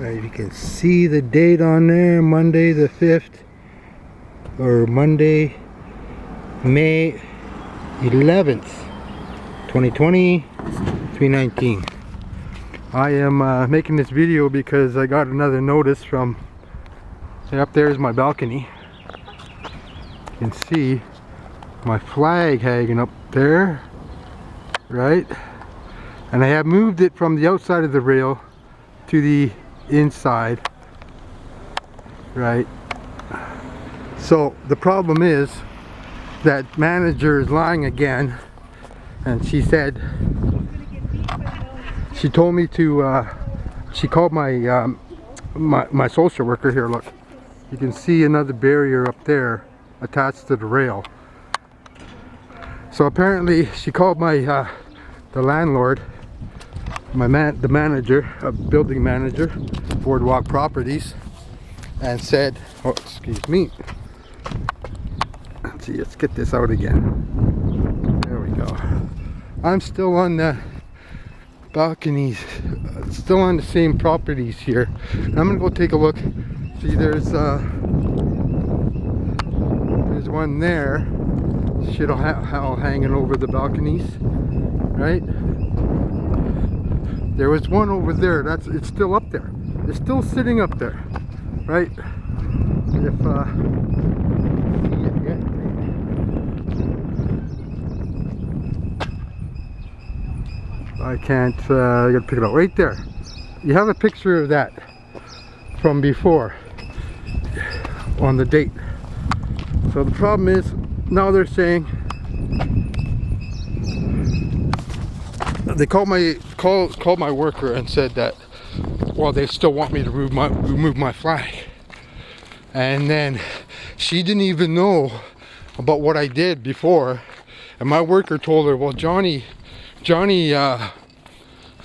Right, you can see the date on there, Monday the 5th, or Monday, May 11th, 2020, 3:19. I am making this video because I got another notice from, up there is my balcony. You can see my flag hanging up there, right? And I have moved it from the outside of the rail to the inside, right? So the problem is that manager is lying again, and she said, she told me to she called my my social worker. Here, look, you can see another barrier up there attached to the rail. So apparently she called my the landlord, the manager, building manager, Boardwalk Properties, and said, oh, excuse me. Let's see, let's get this out again. There we go. I'm still on the balconies, still on the same properties here. I'm gonna go take a look. See, there's one there, shit all hanging over the balconies, right? There was one over there. It's still up there. It's still sitting up there, right? If I can't, I gotta pick it up right there. You have a picture of that from before on the date. So the problem is now they're saying they called my worker and said that, well, they still want me to remove my flag. And then she didn't even know about what I did before, and my worker told her, well, Johnny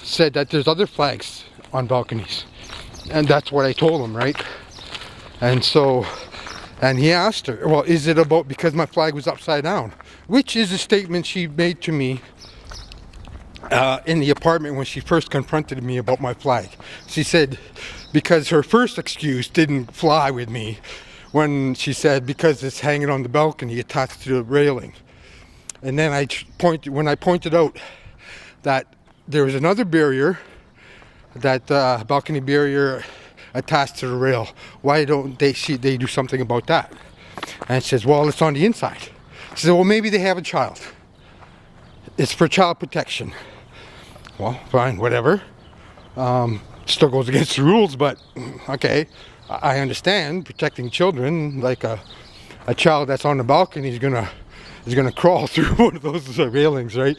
said that there's other flags on balconies, and that's what I told him, right? And so, and he asked her, well, is it about because my flag was upside down? Which is a statement she made to me in the apartment when she first confronted me about my flag. She said, because her first excuse didn't fly with me, when she said because it's hanging on the balcony attached to the railing. And then when I pointed out that there was another barrier, that balcony barrier attached to the rail, why don't they do something about that? And she says, well, it's on the inside. She said, well, maybe they have a child. It's for child protection. Well, fine, whatever. Still goes against the rules, but okay, I understand protecting children. Like a child that's on the balcony is gonna crawl through one of those railings, right?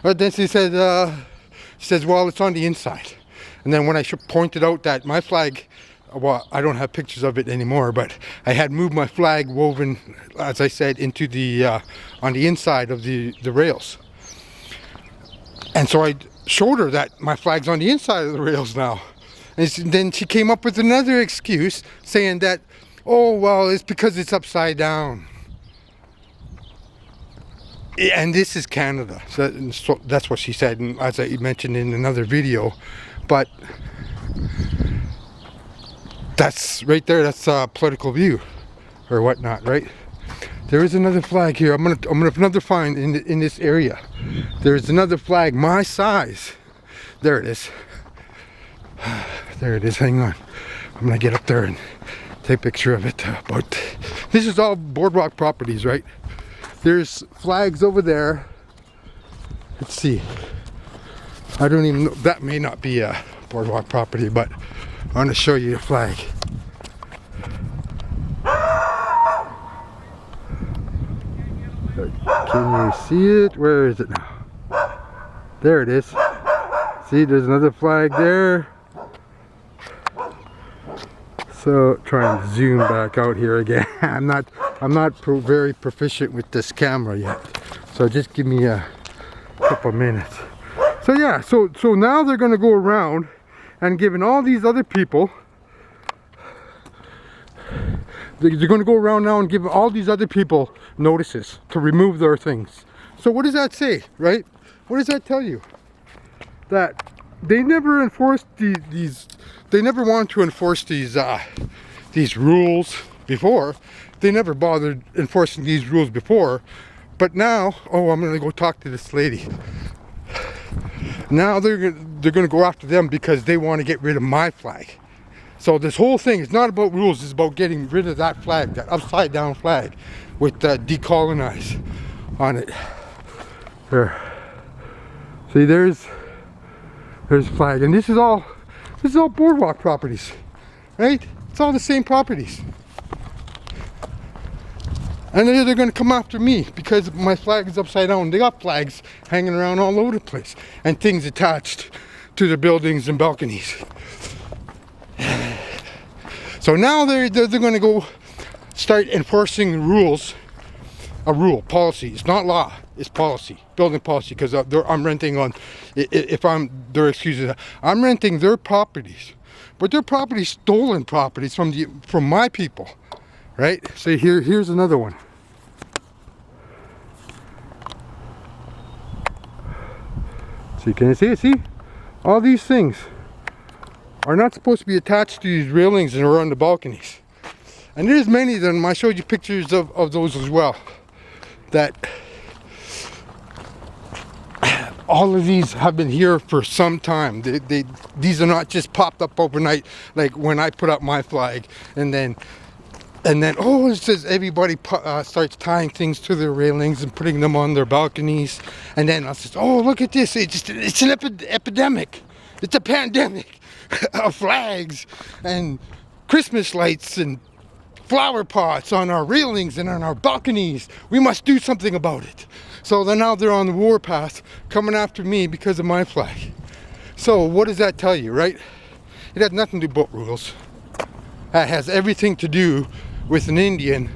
But then she said, well, it's on the inside. And then when I pointed out that my flag, well, I don't have pictures of it anymore, but I had moved my flag woven, as I said, into the on the inside of the rails. And so I showed her that my flag's on the inside of the rails now. And then she came up with another excuse saying that, oh, well, it's because it's upside down. And this is Canada. So that's what she said, and as I mentioned in another video. But that's right there, that's a political view or whatnot, right? There is another flag here. I'm gonna another find in this area. There's another flag my size. There it is. There it is. Hang on. I'm gonna get up there and take a picture of it. But this is all Boardwalk Properties, right? There's flags over there. Let's see. I don't even know. That may not be a Boardwalk property, but I want to show you a flag. Can you see it? Where is it now? There it is. See, there's another flag there. So try and zoom back out here again. I'm not very proficient with this camera yet. So just give me a couple minutes. So yeah, so now they're going to go around and giving all these other people, they're going to go around now and give all these other people notices to remove their things. So what does that say, right? What does that tell you? That they never enforced they never wanted to enforce these rules before. They never bothered enforcing these rules before. But now, oh, I'm gonna go talk to this lady. Now they're gonna go after them because they want to get rid of my flag. So this whole thing is not about rules, it's about getting rid of that flag, that upside down flag with decolonize on it. There. See, there's flag, and this is all Boardwalk Properties, right? It's all the same properties. And they're going to come after me because my flag is upside down. They got flags hanging around all over the place and things attached to the buildings and balconies. So now they're going to go start enforcing rules. A rule, policy. It's not law. It's policy, building policy. Because I'm renting on. Their excuses. I'm renting their properties, but their properties stolen properties from my people, right? So here's another one. See, can you see it? See, all these things are not supposed to be attached to these railings and around the balconies. And there's many of them. I showed you pictures of those as well. That all of these have been here for some time. These are not just popped up overnight, like when I put up my flag, and then oh, it says everybody starts tying things to their railings and putting them on their balconies, and then I says, oh, look at this! It's an epidemic. It's a pandemic of flags and Christmas lights and flower pots on our railings and on our balconies. We must do something about it. So now they're on the warpath coming after me because of my flag. So what does that tell you, right? It has nothing to do with boat rules. It has everything to do with an Indian.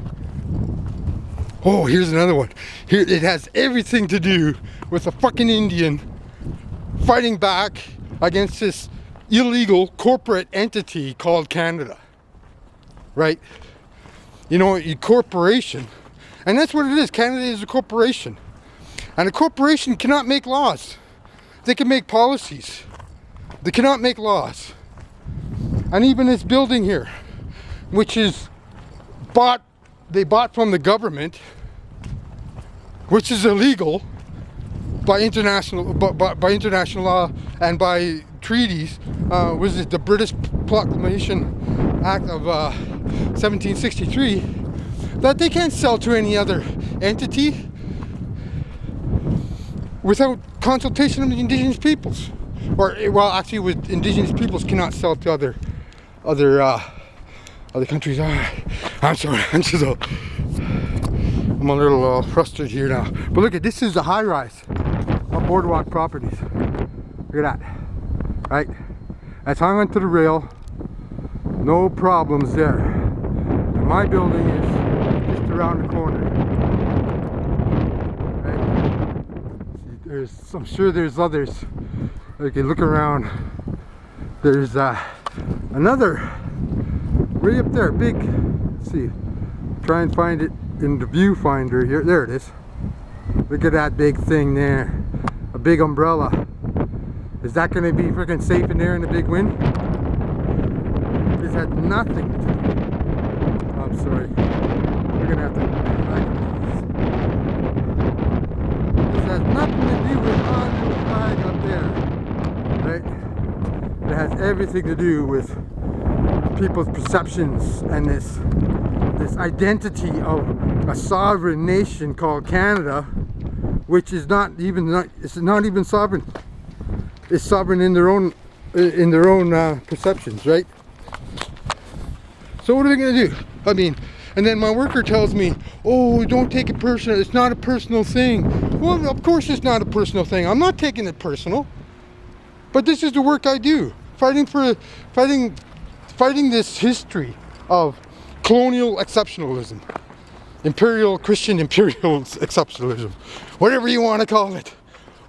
Oh, here's another one. Here, it has everything to do with a fucking Indian fighting back against this illegal corporate entity called Canada, right? You know, a corporation, and that's what it is. Canada is a corporation, and a corporation cannot make laws. They can make policies. They cannot make laws. And even this building here, which is they bought from the government, which is illegal by international law and by treaties. Was it the British Proclamation Act of 1763, that they can't sell to any other entity without consultation of the indigenous peoples. Or, well, actually, with indigenous peoples cannot sell to other countries. I'm sorry, I'm a little frustrated here now. But look at this, is the high rise of Boardwalk Properties. Look at that, right? That's hung onto the rail. No problems there. And my building is just around the corner. Right? See, I'm sure there's others. Okay, look around. There's another way up there, big. Let's see. Try and find it in the viewfinder here. There it is. Look at that big thing there. A big umbrella. Is that going to be freaking safe in there in the big wind? This has nothing to do. I'm sorry. We're going to have to. This has nothing to do with on the flag up there. Right? It has everything to do with people's perceptions and this identity of a sovereign nation called Canada, which is it's not even sovereign. It's sovereign in their own perceptions, right? So what are they going to do? I mean, and then my worker tells me, oh, don't take it personal. It's not a personal thing. Well, of course it's not a personal thing. I'm not taking it personal. But this is the work I do. Fighting this history of colonial exceptionalism. Christian imperial exceptionalism. Whatever you want to call it.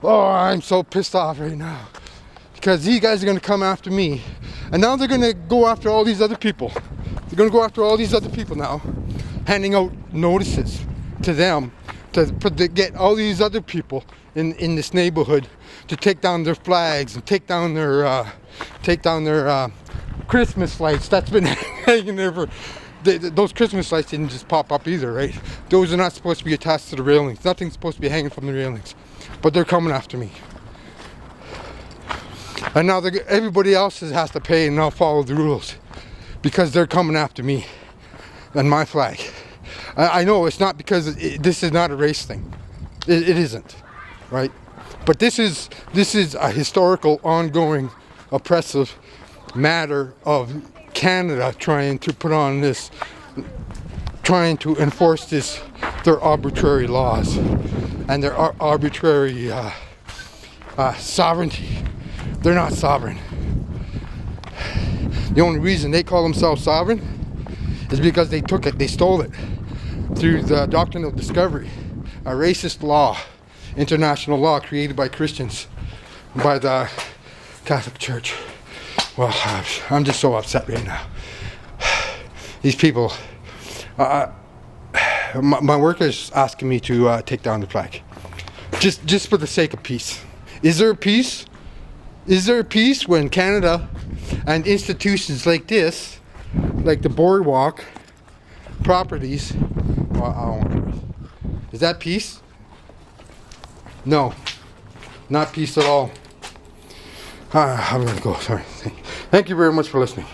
Oh, I'm so pissed off right now. Because these guys are going to come after me. And now they're going to go after all these other people. They're going to go after all these other people now. Handing out notices to them to get all these other people in this neighborhood to take down their flags and take down their Christmas lights that's been hanging there for. Those Christmas lights didn't just pop up either, right? Those are not supposed to be attached to the railings. Nothing's supposed to be hanging from the railings. But they're coming after me. And now everybody else has to pay and now follow the rules. Because they're coming after me and my flag. I know it's not because this is not a race thing. It isn't, right? But this is a historical, ongoing, oppressive matter of Canada trying to enforce their arbitrary laws and their arbitrary sovereignty. They're not sovereign. The only reason they call themselves sovereign is because they stole it through the doctrine of discovery, a racist law, international law created by Christians, by the Catholic Church. Well, I'm just so upset right now. These people, my workers asking me to take down the flag, just for the sake of peace. Is there peace? Is there peace when Canada and institutions like this, like the Boardwalk Properties, is that peace? No, not peace at all. I'm gonna go. Sorry. Thank you very much for listening.